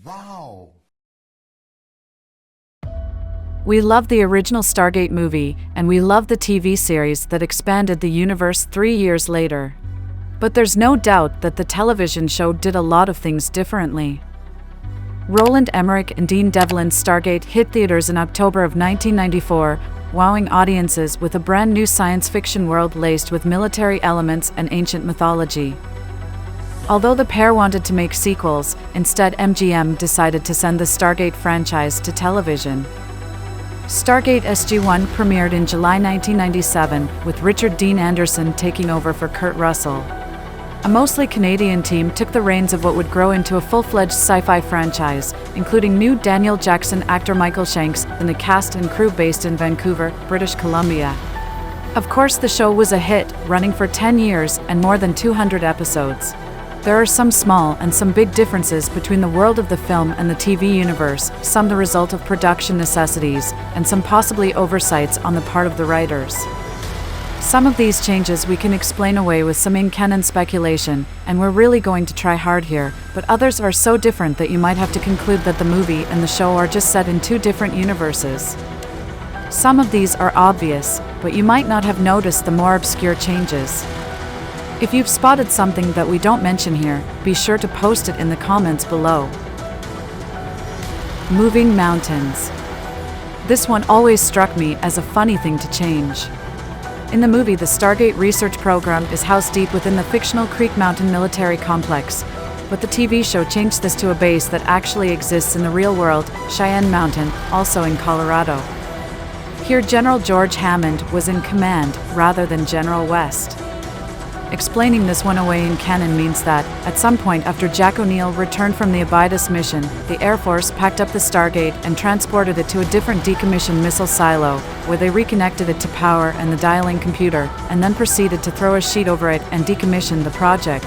Wow! We love the original Stargate movie, and we love the TV series that expanded the universe 3 years later. But there's no doubt that the television show did a lot of things differently. Roland Emmerich and Dean Devlin's Stargate hit theaters in October of 1994, wowing audiences with a brand new science fiction world laced with military elements and ancient mythology. Although the pair wanted to make sequels, instead MGM decided to send the Stargate franchise to television. Stargate SG-1 premiered in July 1997, with Richard Dean Anderson taking over for Kurt Russell. A mostly Canadian team took the reins of what would grow into a full-fledged sci-fi franchise, including new Daniel Jackson actor Michael Shanks and a cast and crew based in Vancouver, British Columbia. Of course, the show was a hit, running for 10 years and more than 200 episodes. There are some small and some big differences between the world of the film and the TV universe, some the result of production necessities, and some possibly oversights on the part of the writers. Some of these changes we can explain away with some in-canon speculation, and we're really going to try hard here, but others are so different that you might have to conclude that the movie and the show are just set in two different universes. Some of these are obvious, but you might not have noticed the more obscure changes. If you've spotted something that we don't mention here, be sure to post it in the comments below. Moving mountains. This one always struck me as a funny thing to change. In the movie, the Stargate research program is housed deep within the fictional Creek Mountain military complex, but the TV show changed this to a base that actually exists in the real world, Cheyenne Mountain, also in Colorado. Here, General George Hammond was in command, rather than General West. Explaining this one away in canon means that, at some point after Jack O'Neill returned from the Abydos mission, the Air Force packed up the Stargate and transported it to a different decommissioned missile silo, where they reconnected it to power and the dialing computer, and then proceeded to throw a sheet over it and decommission the project.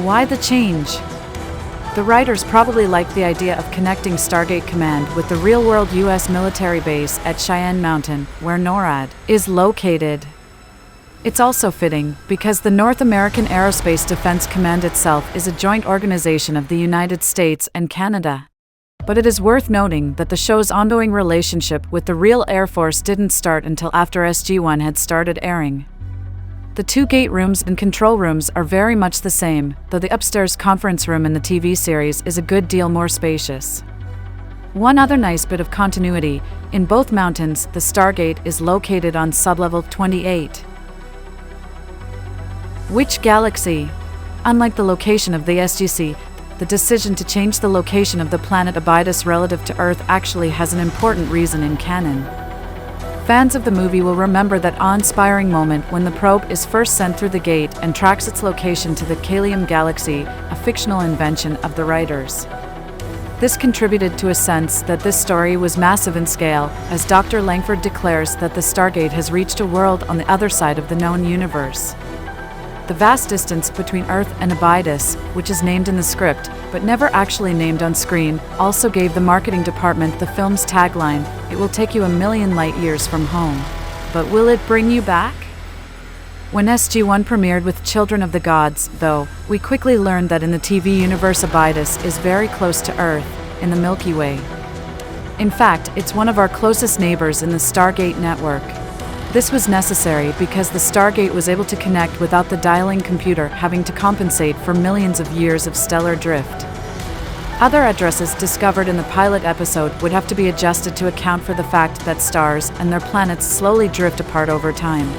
Why the change? The writers probably liked the idea of connecting Stargate Command with the real-world U.S. military base at Cheyenne Mountain, where NORAD is located. It's also fitting, because the North American Aerospace Defense Command itself is a joint organization of the United States and Canada. But it is worth noting that the show's ongoing relationship with the real Air Force didn't start until after SG-1 had started airing. The two gate rooms and control rooms are very much the same, though the upstairs conference room in the TV series is a good deal more spacious. One other nice bit of continuity, in both mountains, the Stargate is located on sublevel 28. Which galaxy? Unlike the location of the SGC, the decision to change the location of the planet Abydos relative to Earth actually has an important reason in canon. Fans of the movie will remember that awe-inspiring moment when the probe is first sent through the gate and tracks its location to the Kalium galaxy, a fictional invention of the writers. This contributed to a sense that this story was massive in scale, as Dr. Langford declares that the Stargate has reached a world on the other side of the known universe. The vast distance between Earth and Abydos, which is named in the script, but never actually named on screen, also gave the marketing department the film's tagline, "It will take you a million light years from home. But will it bring you back?" When SG-1 premiered with Children of the Gods, though, we quickly learned that in the TV universe Abydos is very close to Earth, in the Milky Way. In fact, it's one of our closest neighbors in the Stargate network. This was necessary because the Stargate was able to connect without the dialing computer having to compensate for millions of years of stellar drift. Other addresses discovered in the pilot episode would have to be adjusted to account for the fact that stars and their planets slowly drift apart over time.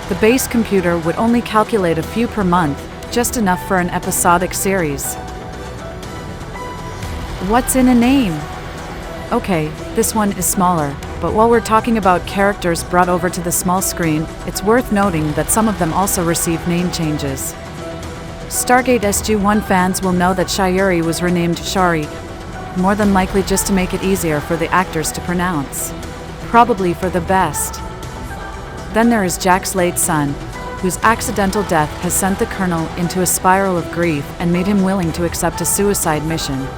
The base computer would only calculate a few per month, just enough for an episodic series. What's in a name? Okay, this one is smaller, but while we're talking about characters brought over to the small screen, it's worth noting that some of them also received name changes. Stargate SG-1 fans will know that Shayuri was renamed Shari, more than likely just to make it easier for the actors to pronounce. Probably for the best. Then there is Jack's late son, whose accidental death has sent the Colonel into a spiral of grief and made him willing to accept a suicide mission.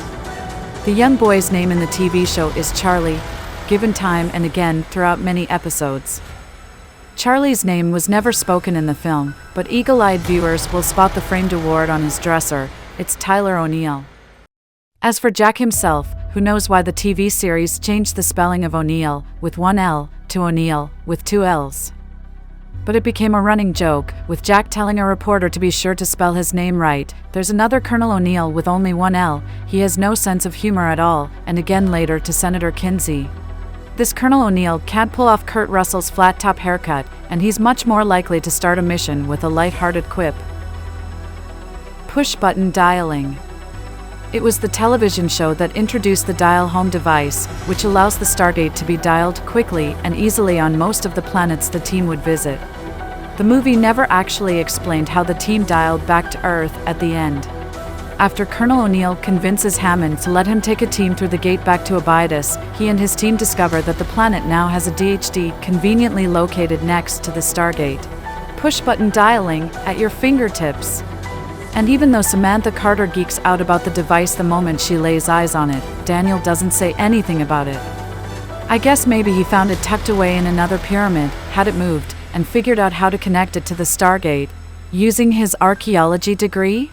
The young boy's name in the TV show is Charlie, given time and again throughout many episodes. Charlie's name was never spoken in the film, but eagle-eyed viewers will spot the framed award on his dresser, it's Tyler O'Neill. As for Jack himself, who knows why the TV series changed the spelling of O'Neill, with one L, to O'Neill, with two L's. But it became a running joke, with Jack telling a reporter to be sure to spell his name right. There's another Colonel O'Neill with only one L, he has no sense of humor at all, and again later to Senator Kinsey. This Colonel O'Neill can't pull off Kurt Russell's flat-top haircut, and he's much more likely to start a mission with a light-hearted quip. Push-button dialing. It was the television show that introduced the dial-home device, which allows the Stargate to be dialed quickly and easily on most of the planets the team would visit. The movie never actually explained how the team dialed back to Earth at the end. After Colonel O'Neill convinces Hammond to let him take a team through the gate back to Abydos, he and his team discover that the planet now has a DHD conveniently located next to the Stargate. Push-button dialing at your fingertips. And even though Samantha Carter geeks out about the device the moment she lays eyes on it, Daniel doesn't say anything about it. I guess maybe he found it tucked away in another pyramid, had it moved, and figured out how to connect it to the Stargate, using his archaeology degree?